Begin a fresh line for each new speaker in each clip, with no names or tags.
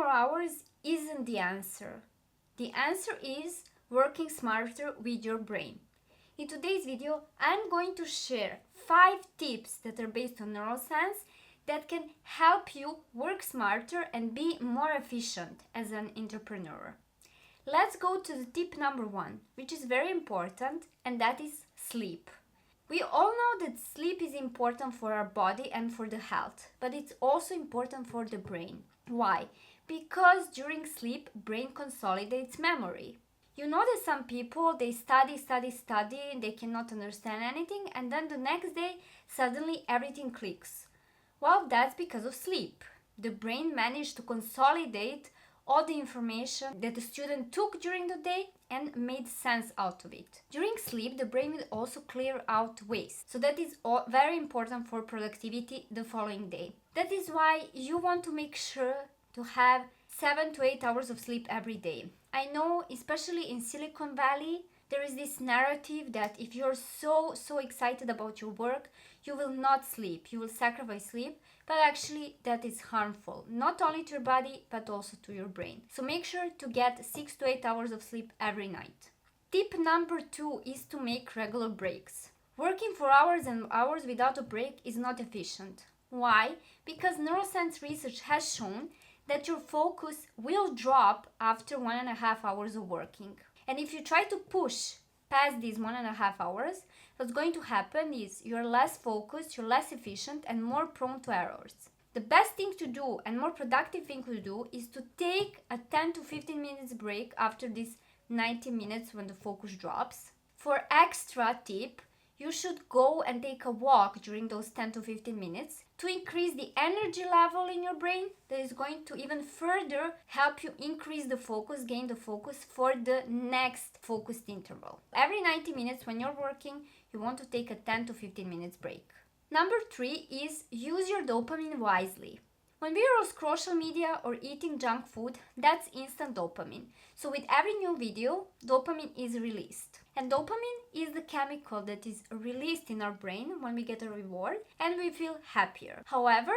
more hours isn't the answer. The answer is working smarter with your brain. In today's video, I'm going to share 5 tips that are based on neuroscience that can help you work smarter and be more efficient as an entrepreneur. Let's go to the tip number 1, which is very important, and that is sleep. We all know that sleep is important for our body and for the health, but it's also important for the brain. Why? Because during sleep, brain consolidates memory. You know that some people, they study, and they cannot understand anything, and then the next day, suddenly everything clicks. Well, that's because of sleep. The brain managed to consolidate all the information that the student took during the day and made sense out of it. During sleep, the brain will also clear out waste. So that is very important for productivity the following day. That is why you want to make sure to have 7 to 8 hours of sleep every day. I know, especially in Silicon Valley, there is this narrative that if you're so excited about your work, you will not sleep, you will sacrifice sleep, but actually that is harmful, not only to your body, but also to your brain. So make sure to get 6 to 8 hours of sleep every night. Tip number 2 is to make regular breaks. Working for hours and hours without a break is not efficient. Why? Because neuroscience research has shown that your focus will drop after 1.5 hours of working. And if you try to push past these 1.5 hours, what's going to happen is you're less focused, you're less efficient, and more prone to errors. The best thing to do and more productive thing to do is to take a 10 to 15 minutes break after these 90 minutes when the focus drops. For extra tip, you should go and take a walk during those 10 to 15 minutes to increase the energy level in your brain that is going to even further help you increase the focus, gain the focus for the next focused interval. Every 90 minutes when you're working, you want to take a 10 to 15 minutes break. Number 3 is use your dopamine wisely. When we are on social media or eating junk food, that's instant dopamine. So with every new video, dopamine is released. And dopamine is the chemical that is released in our brain when we get a reward and we feel happier. However,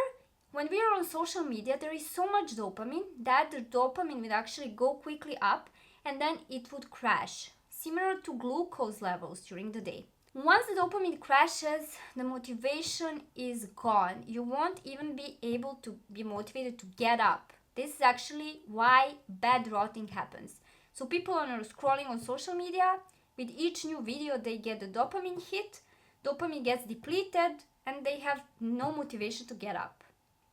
when we are on social media, there is so much dopamine that the dopamine will actually go quickly up and then it would crash, similar to glucose levels during the day. Once the dopamine crashes, the motivation is gone. You won't even be able to be motivated to get up. This is actually why bad rotting happens. So people are scrolling on social media. With each new video, they get the dopamine hit. Dopamine gets depleted and they have no motivation to get up.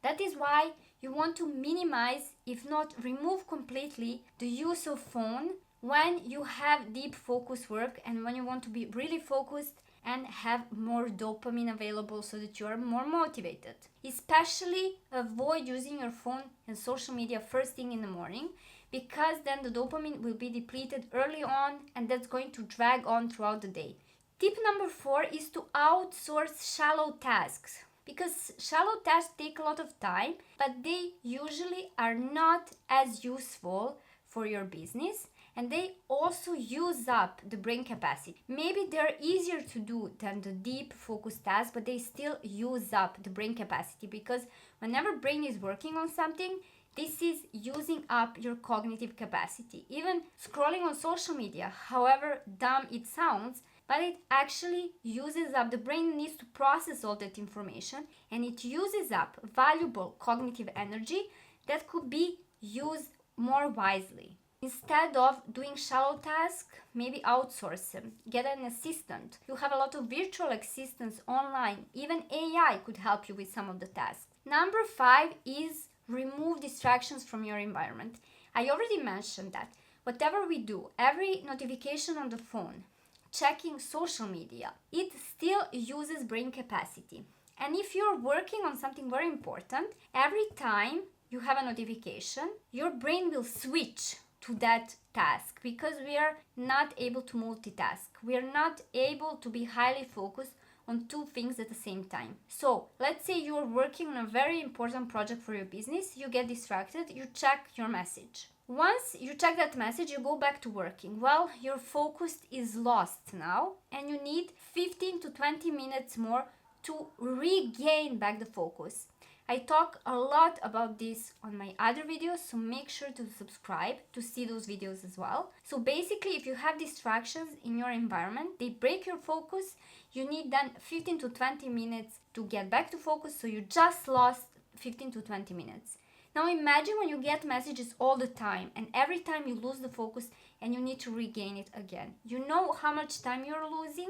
That is why you want to minimize, if not remove completely, the use of phone when you have deep focus work and when you want to be really focused and have more dopamine available so that you are more motivated. Especially avoid using your phone and social media first thing in the morning, because then the dopamine will be depleted early on and that's going to drag on throughout the day. Tip number 4 is to outsource shallow tasks. Because shallow tasks take a lot of time, but they usually are not as useful for your business. And they also use up the brain capacity. Maybe they're easier to do than the deep focus tasks, but they still use up the brain capacity because whenever brain is working on something, this is using up your cognitive capacity. Even scrolling on social media, however dumb it sounds, but it actually uses up, the brain needs to process all that information and it uses up valuable cognitive energy that could be used more wisely. Instead of doing shallow tasks, maybe outsource them. Get an assistant. You have a lot of virtual assistants online. Even AI could help you with some of the tasks. Number 5 is remove distractions from your environment. I already mentioned that whatever we do, every notification on the phone, checking social media, it still uses brain capacity. And if you're working on something very important, every time you have a notification, your brain will switch to that task because we are not able to multitask. We are not able to be highly focused on 2 things at the same time. So let's say you're working on a very important project for your business, you get distracted, you check your message. Once you check that message, you go back to working. Well, your focus is lost now and you need 15 to 20 minutes more to regain back the focus. I talk a lot about this on my other videos, so make sure to subscribe to see those videos as well. So basically, if you have distractions in your environment, they break your focus. You need then 15 to 20 minutes to get back to focus, so you just lost 15 to 20 minutes. Now imagine when you get messages all the time, and every time you lose the focus and you need to regain it again. You know how much time you're losing?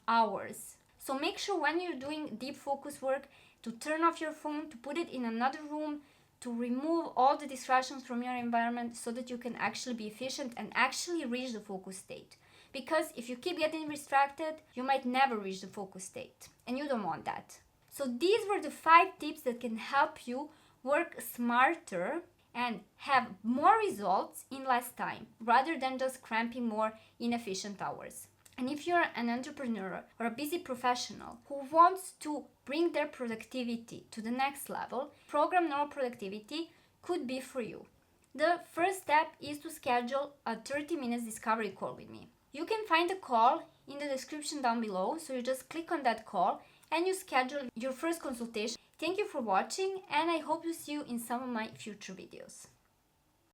Hours. So make sure when you're doing deep focus work to turn off your phone, to put it in another room, to remove all the distractions from your environment so that you can actually be efficient and actually reach the focus state. Because if you keep getting distracted, you might never reach the focus state, and you don't want that. So these were the 5 tips that can help you work smarter and have more results in less time, rather than just cramping more inefficient hours. And if you're an entrepreneur or a busy professional who wants to bring their productivity to the next level, program neural productivity could be for you. The first step is to schedule a 30 minutes discovery call with me. You can find the call in the description down below, so you just click on that call and you schedule your first consultation. Thank you for watching, and I hope to see you in some of my future videos.